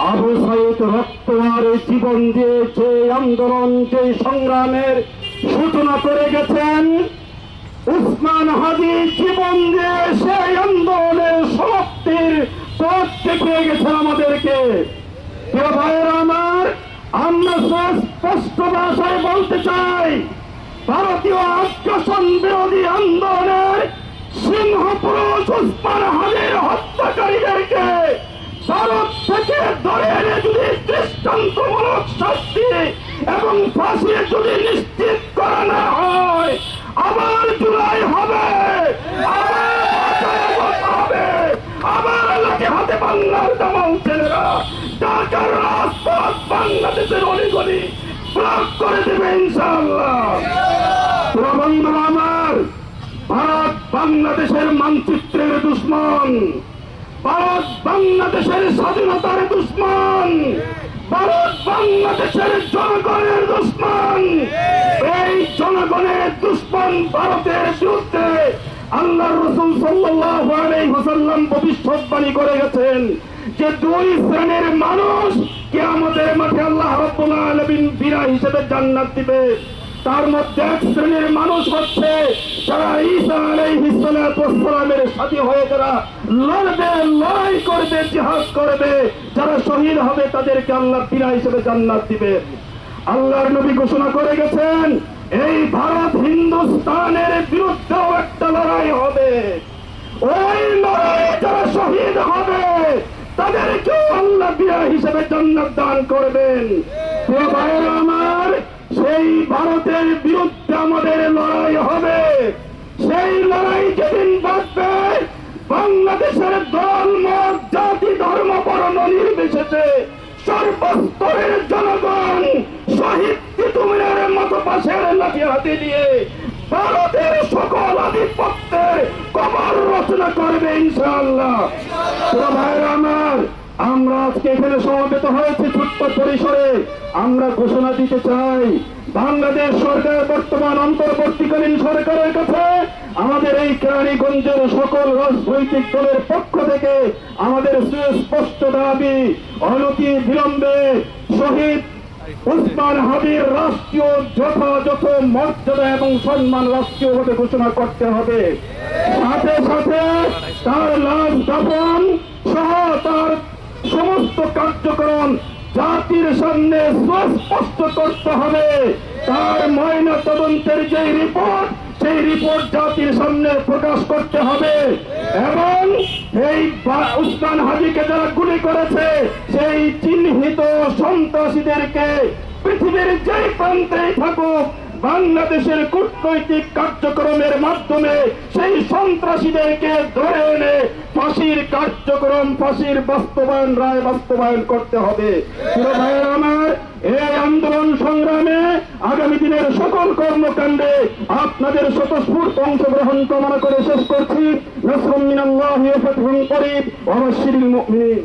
আবু সাইদ রক্ত আর জীবন দিয়ে যে আন্দোলন, যে সংগ্রামের সূচনা করে গেছেন, উসমান হাদি জীবন দিয়ে সেই আন্দোলনের সমাপ্তির পথ দেখিয়ে গেছেন আমাদেরকে। প্রিয় ভাইয়েরা আমার, আমরা স্পষ্ট ভাষায় বলতে চাই, ভারতীয় আগ্রাসন বিরোধী আন্দোলনের সিংহপুরুষ উসমান হাদির হত্যাকারীদেরকে ভারত থেকে ধরে এনে যদি দৃষ্টান্তমূলক শাস্তি এবং ফাঁসি যদি নিশ্চিত করা না হয়, আবার জুলাই হবে, আবার লাঠি হাতে বাংলার জামাল ছেলেরা ঢাকার রাজপথ বাংলাদেশের অলিগলি ব্লক করে দেবে ইনশাআল্লাহ। বন্ধুরা আমার, ভারত বাংলাদেশের মানচিত্রের দুশ্মন, ভারত বাংলাদেশের স্বাধীনতার দুশ্মন, ভারত বাংলাদেশের জনগণের দুশ্মন। এই জনগণের দুশ্মন ভারতের বিরুদ্ধে আল্লাহ রাসূল সাল্লাল্লাহু আলাইহি ওয়াসাল্লাম ভবিষ্যৎবাণী করে গেছেন যে দুই শ্রেণীর মানুষ কিয়ামতের মাঠে আল্লাহ রাব্বুল আলামিন বিনা হিসেবে জান্নাত দিবে। তার মধ্যে এক শ্রেণীর মানুষ হচ্ছে যারা ঈসা আলাইহিস সালাতু ওয়াস সালামের সাথী হয়ে যারা লড়বে, লড়াই করবে, জিহাদ করবে, যারা শহীদ হবে তাদেরকে আল্লাহ বিনা হিসেবে জান্নাত দিবে। আল্লাহর নবী ঘোষণা করে গেছেন এই ভারত হিন্দুস্তানের বিরুদ্ধেও একটা লড়াই হবে। ওই লড়াইয়ে যারা শহীদ হবে তাদেরকেও আল্লাহ বিনা হিসেবে জান্নাত দান করবেন। প্রিয় ভাইয়েরা আমার, সেই ভারতের বিরুদ্ধে আমাদের লড়াই হবে। সেই লড়াই যেদিন বাঁচবে, বাংলাদেশের দল, মত, জাতি, ধর্ম, বর্ণ নির্বিশেষে সর্বস্তরের জনগণ শহীদ তিতুমিরের মতো পাশের লাঠি হাতে দিয়ে ভারতের সকল আধিপত্যের কবর রচনা করবে ইনশাআল্লাহ। ভাইরা আমার, আমরা আজকে এখানে সমবেত হয়েছে ছোট্ট পরিসরে। আমরা ঘোষণা দিতে চাই, বাংলাদেশ সরকার বর্তমান অন্তর্বর্তীকালীন সরকারের কাছে আমাদের এই কেরানীগঞ্জের সকল রাজনৈতিক দলের পক্ষ থেকে আমাদের সুস্পষ্ট দাবি, অনতি বিলম্বে শহীদ উসমান হাদির রাষ্ট্রীয় যথাযথ মর্যাদা এবং সম্মান রাষ্ট্রীয়ভাবে ঘোষণা করতে হবে। সাথে সাথে তার লাশ দাফন সহ তার সমস্ত কার্যক্রম জাতির সামনে সুস্পষ্ট করতে হবে। তার ময়না তদন্তের যে রিপোর্ট, সেই রিপোর্ট জাতির সামনে প্রকাশ করতে হবে এবং এই উসমান হাদিকে যারা গুলি করেছে সেই চিহ্নিত সন্ত্রাসীদেরকে পৃথিবীর যে প্রান্তেই থাকুক বাংলাদেশের কূটনৈতিক কার্যক্রমের মাধ্যমে সেই সন্ত্রাসীদেরকে ধরে এনে ফাঁসির কার্যক্রম, ফাঁসির বাস্তবায়ন, রায় বাস্তবায়ন করতে হবে। প্রিয় ভাইয়েরা আমার, এই আন্দোলন সংগ্রামে আগামী দিনের সকল কর্মকাণ্ডে আপনাদের স্বতঃস্ফূর্ত অংশগ্রহণ কামনা করে শেষ করছি। নাসরুম মিনাল্লাহি ওয়া ফাতহুন করিব ওয়া বাশশিরিল মুমিনিন।